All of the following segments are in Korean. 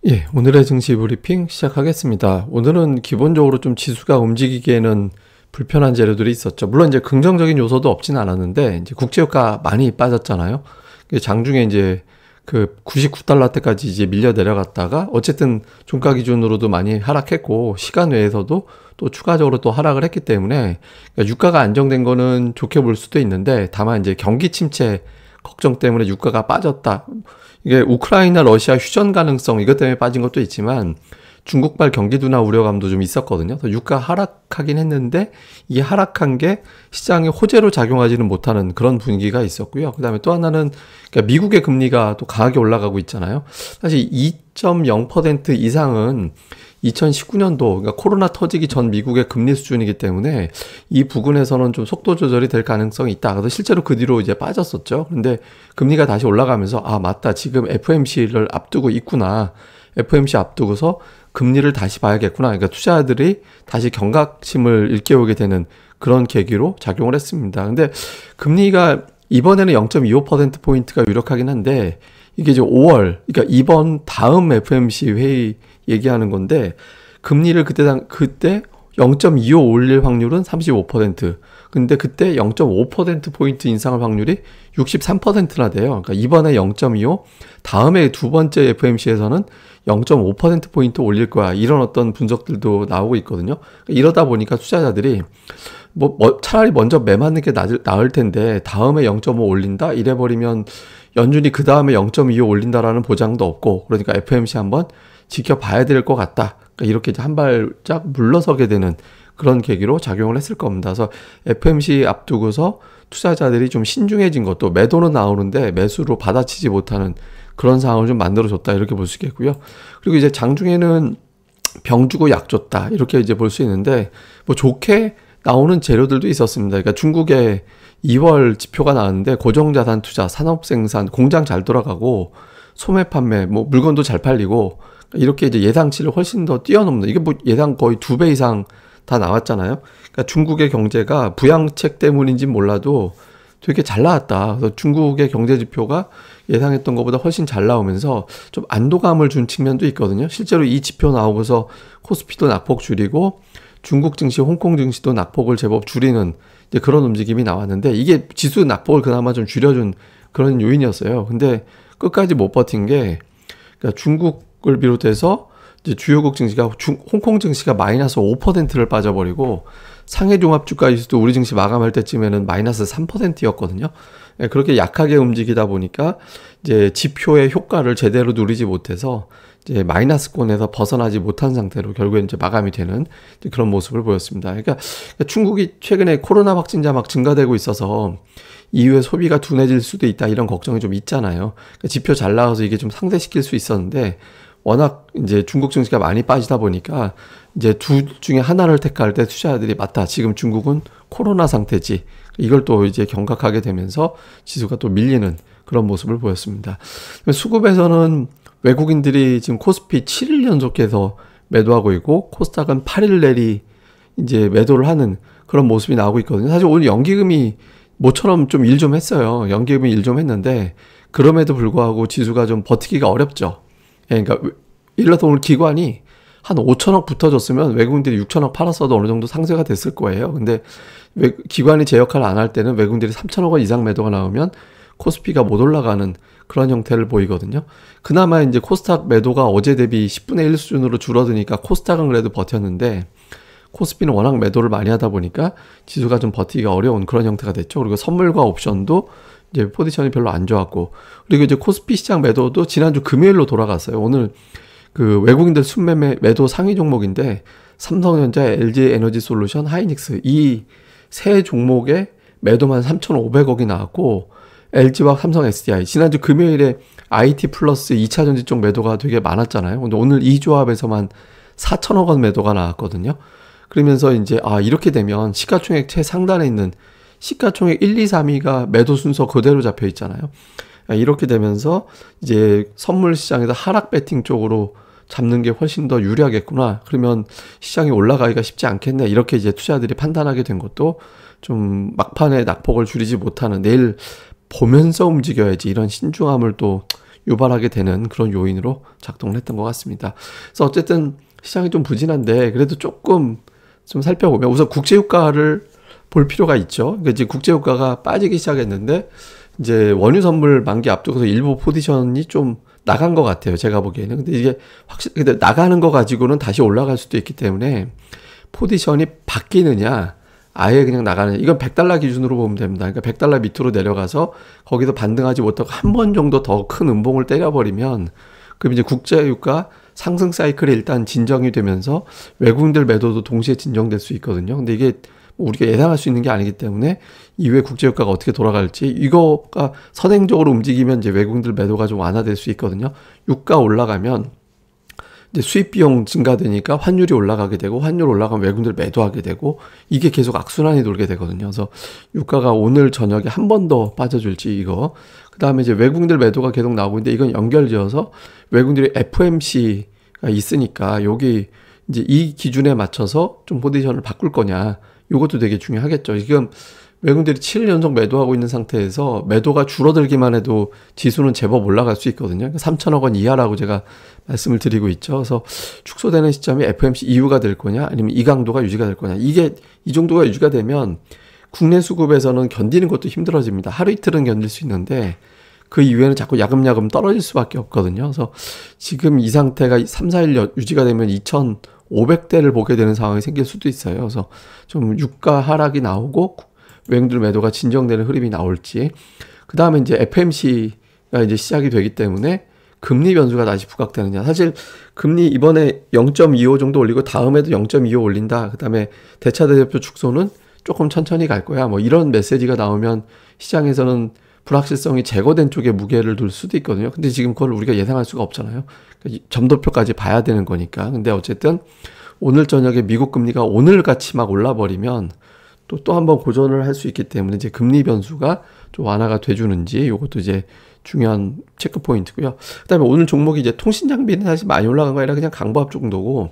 예, 오늘의 증시 브리핑 시작하겠습니다. 오늘은 기본적으로 좀 지수가 움직이기에는 불편한 재료들이 있었죠. 물론 이제 긍정적인 요소도 없진 않았는데, 이제 국제유가 많이 빠졌잖아요. 장중에 이제 그 99달러 때까지 이제 밀려 내려갔다가, 어쨌든 종가 기준으로도 많이 하락했고, 시간 외에서도 또 추가적으로 또 하락을 했기 때문에, 그러니까 유가가 안정된 거는 좋게 볼 수도 있는데, 다만 이제 경기 침체 걱정 때문에 유가가 빠졌다. 이게 우크라이나 러시아 휴전 가능성 이것 때문에 빠진 것도 있지만 중국발 경기 둔화 우려감도 좀 있었거든요. 그래서 유가 하락하긴 했는데 이 하락한 게 시장에 호재로 작용하지는 못하는 그런 분위기가 있었고요. 그다음에 또 하나는 그러니까 미국의 금리가 또 강하게 올라가고 있잖아요. 사실 2.0% 이상은 2019년도 그러니까 코로나 터지기 전 미국의 금리 수준이기 때문에 이 부분에서는 좀 속도 조절이 될 가능성이 있다. 그래서 실제로 그 뒤로 이제 빠졌었죠. 그런데 금리가 다시 올라가면서 아 맞다 지금 FMC를 앞두고 있구나. FMC 앞두고서 금리를 다시 봐야겠구나. 그러니까 투자자들이 다시 경각심을 일깨우게 되는 그런 계기로 작용을 했습니다. 근데 금리가 이번에는 0.25%포인트가 유력하긴 한데 이게 이제 5월, 그러니까 이번 다음 FMC 회의 얘기하는 건데 금리를 그때 0.25 올릴 확률은 35%. 근데 그때 0.5%포인트 인상할 확률이 63%나 돼요. 그러니까 이번에 0.25, 다음에 두 번째 FMC에서는 0.5%포인트 올릴 거야. 이런 어떤 분석들도 나오고 있거든요. 그러니까 이러다 보니까 투자자들이 차라리 먼저 매 맞는 게 나을 텐데 다음에 0.5 올린다? 이래버리면 연준이 그 다음에 0.25 올린다라는 보장도 없고 그러니까 FMC 한번 지켜봐야 될 것 같다. 그러니까 이렇게 이제 한 발짝 물러서게 되는 그런 계기로 작용을 했을 겁니다. 그래서 FMC 앞두고서 투자자들이 좀 신중해진 것도 매도는 나오는데 매수로 받아치지 못하는 그런 상황을 좀 만들어줬다. 이렇게 볼 수 있겠고요. 그리고 이제 장중에는 병 주고 약 줬다. 이렇게 이제 볼 수 있는데 뭐 좋게 나오는 재료들도 있었습니다. 그러니까 중국의 2월 지표가 나왔는데 고정자산 투자, 산업생산, 공장 잘 돌아가고 소매 판매, 뭐 물건도 잘 팔리고 이렇게 이제 예상치를 훨씬 더 뛰어넘는 이게 뭐 예상 거의 2배 이상 다 나왔잖아요. 그러니까 중국의 경제가 부양책 때문인지 몰라도 되게 잘 나왔다. 그래서 중국의 경제 지표가 예상했던 것보다 훨씬 잘 나오면서 좀 안도감을 준 측면도 있거든요. 실제로 이 지표 나오고서 코스피도 낙폭 줄이고 중국 증시, 홍콩 증시도 낙폭을 제법 줄이는 이제 그런 움직임이 나왔는데 이게 지수 낙폭을 그나마 좀 줄여준 그런 요인이었어요. 근데 끝까지 못 버틴 게 그러니까 중국을 비롯해서 이제 주요국 증시가 홍콩 증시가 마이너스 5%를 빠져버리고 상해 종합주가 지수도 우리 증시 마감할 때쯤에는 마이너스 3%였거든요. 그렇게 약하게 움직이다 보니까 이제 지표의 효과를 제대로 누리지 못해서 이제 마이너스권에서 벗어나지 못한 상태로 결국엔 이제 마감이 되는 그런 모습을 보였습니다. 그러니까 중국이 최근에 코로나 확진자 막 증가되고 있어서 이후에 소비가 둔해질 수도 있다 이런 걱정이 좀 있잖아요. 그러니까 지표 잘 나와서 이게 좀 상쇄시킬 수 있었는데 워낙 이제 중국 증시가 많이 빠지다 보니까 이제 둘 중에 하나를 택할 때 투자자들이 맞다. 지금 중국은 코로나 상태지. 이걸 또 이제 경각하게 되면서 지수가 또 밀리는 그런 모습을 보였습니다. 수급에서는 외국인들이 지금 코스피 7일 연속해서 매도하고 있고 코스닥은 8일 내리 이제 매도를 하는 그런 모습이 나오고 있거든요. 사실 오늘 연기금이 모처럼 좀 일 좀 했어요. 연기금이 일 좀 했는데 그럼에도 불구하고 지수가 좀 버티기가 어렵죠. 그러니까 예를 들어서 오늘 기관이 한 5천억 붙어줬으면 외국인들이 6천억 팔았어도 어느 정도 상쇄가 됐을 거예요. 근데 기관이 제 역할을 안 할 때는 외국인들이 3천억 원 이상 매도가 나오면 코스피가 못 올라가는 그런 형태를 보이거든요. 그나마 이제 코스닥 매도가 어제 대비 10분의 1 수준으로 줄어드니까 코스닥은 그래도 버텼는데 코스피는 워낙 매도를 많이 하다 보니까 지수가 좀 버티기가 어려운 그런 형태가 됐죠. 그리고 선물과 옵션도 이제 포지션이 별로 안 좋았고 그리고 이제 코스피 시장 매도도 지난주 금요일로 돌아갔어요. 오늘 그 외국인들 순매매 매도 상위 종목인데 삼성전자, LG에너지솔루션, 하이닉스 이 세 종목에 매도만 3,500억이 나왔고 LG와 삼성 SDI 지난주 금요일에 IT 플러스 2차 전지 쪽 매도가 되게 많았잖아요. 근데 오늘 이 조합에서만 4천억 원 매도가 나왔거든요. 그러면서 이제 이렇게 되면 시가총액 최상단에 있는 시가총액 1, 2, 3위가 매도 순서 그대로 잡혀 있잖아요. 이렇게 되면서 이제 선물 시장에서 하락 배팅 쪽으로 잡는 게 훨씬 더 유리하겠구나. 그러면 시장이 올라가기가 쉽지 않겠네. 이렇게 이제 투자들이 판단하게 된 것도 좀 막판에 낙폭을 줄이지 못하는 내일 보면서 움직여야지 이런 신중함을 또 유발하게 되는 그런 요인으로 작동을 했던 것 같습니다. 그래서 어쨌든 시장이 좀 부진한데 그래도 조금 좀 살펴보면 우선 국제유가를 볼 필요가 있죠. 그러니까 이제 국제유가가 빠지기 시작했는데 이제 원유 선물 만기 앞두고서 일부 포지션이 좀 나간 것 같아요. 제가 보기에는. 근데 이게 확실히 근데 나가는 거 가지고는 다시 올라갈 수도 있기 때문에 포지션이 바뀌느냐 아예 그냥 나가느냐 이건 100달러 기준으로 보면 됩니다. 그러니까 100달러 밑으로 내려가서 거기서 반등하지 못하고 한 번 정도 더 큰 음봉을 때려버리면 그럼 이제 국제유가 상승 사이클이 일단 진정이 되면서 외국인들 매도도 동시에 진정될 수 있거든요. 근데 이게 우리가 예상할 수 있는 게 아니기 때문에 이후에 국제유가가 어떻게 돌아갈지 이거가 선행적으로 움직이면 이제 외국인들 매도가 좀 완화될 수 있거든요. 유가 올라가면 이제 수입 비용 증가되니까 환율이 올라가게 되고 환율 올라가면 외국인들 매도하게 되고 이게 계속 악순환이 돌게 되거든요. 그래서 유가가 오늘 저녁에 한 번 더 빠져줄지 이거 그다음에 이제 외국인들 매도가 계속 나오고 있는데 이건 연결지어서 외국인들이 FMC가 있으니까 여기 이제 이 기준에 맞춰서 좀 포지션을 바꿀 거냐 이것도 되게 중요하겠죠. 지금 외국인들이 7일 연속 매도하고 있는 상태에서 매도가 줄어들기만 해도 지수는 제법 올라갈 수 있거든요. 3천억 원 이하라고 제가 말씀을 드리고 있죠. 그래서 축소되는 시점이 FMC 이후가 될 거냐 아니면 이 강도가 유지가 될 거냐. 이게 이 정도가 유지가 되면 국내 수급에서는 견디는 것도 힘들어집니다. 하루 이틀은 견딜 수 있는데 그 이후에는 자꾸 야금야금 떨어질 수밖에 없거든요. 그래서 지금 이 상태가 3, 4일 유지가 되면 2,500대를 보게 되는 상황이 생길 수도 있어요. 그래서 좀 유가 하락이 나오고 외국인들 매도가 진정되는 흐름이 나올지 그 다음에 이제 FMC가 이제 시작이 되기 때문에 금리 변수가 다시 부각되느냐. 사실 금리 이번에 0.25 정도 올리고 다음에도 0.25 올린다. 그 다음에 대차대조표 축소는 조금 천천히 갈 거야. 뭐 이런 메시지가 나오면 시장에서는 불확실성이 제거된 쪽에 무게를 둘 수도 있거든요. 근데 지금 그걸 우리가 예상할 수가 없잖아요. 그러니까 점도표까지 봐야 되는 거니까. 근데 어쨌든 오늘 저녁에 미국 금리가 오늘같이 막 올라버리면 또 한 번 고전을 할 수 있기 때문에 이제 금리 변수가 좀 완화가 돼주는지 이것도 이제 중요한 체크 포인트고요. 그다음에 오늘 종목이 이제 통신 장비는 사실 많이 올라간 거 아니라 그냥 강보합 정도고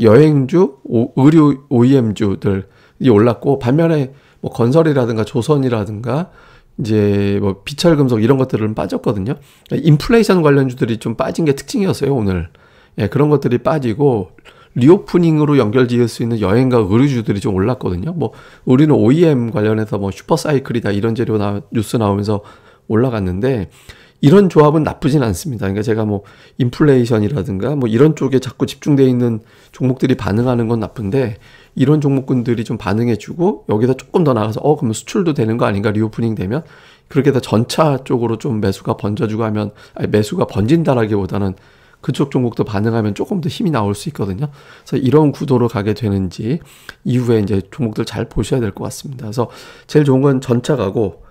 여행주, 의류 OEM주들이 올랐고 반면에 뭐 건설이라든가 조선이라든가 이제 뭐 비철금속 이런 것들은 빠졌거든요. 인플레이션 관련주들이 좀 빠진 게 특징이었어요 오늘. 예, 그런 것들이 빠지고. 리오프닝으로 연결 지을 수 있는 여행과 의류주들이 좀 올랐거든요. 뭐 우리는 OEM 관련해서 뭐 슈퍼사이클이다 이런 재료 뉴스 나오면서 올라갔는데 이런 조합은 나쁘진 않습니다. 그러니까 제가 뭐 인플레이션이라든가 뭐 이런 쪽에 자꾸 집중되어 있는 종목들이 반응하는 건 나쁜데 이런 종목군들이 좀 반응해주고 여기서 조금 더 나가서 그럼 수출도 되는 거 아닌가 리오프닝 되면 그렇게 해서 전차 쪽으로 좀 매수가 번져주고 하면 매수가 번진다라기보다는 그쪽 종목도 반응하면 조금 더 힘이 나올 수 있거든요. 그래서 이런 구도로 가게 되는지 이후에 이제 종목들 잘 보셔야 될 것 같습니다. 그래서 제일 좋은 건 전차 가고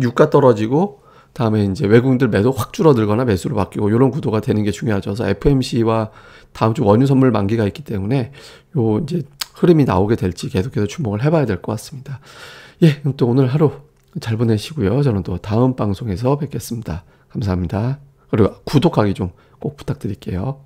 유가 떨어지고 다음에 이제 외국인들 매도 확 줄어들거나 매수로 바뀌고 이런 구도가 되는 게 중요하죠. 그래서 FMC와 다음 주 원유 선물 만기가 있기 때문에 요 이제 흐름이 나오게 될지 계속해서 주목을 해봐야 될 것 같습니다. 예, 그럼 또 오늘 하루 잘 보내시고요. 저는 또 다음 방송에서 뵙겠습니다. 감사합니다. 그리고 구독하기 좀 꼭 부탁드릴게요.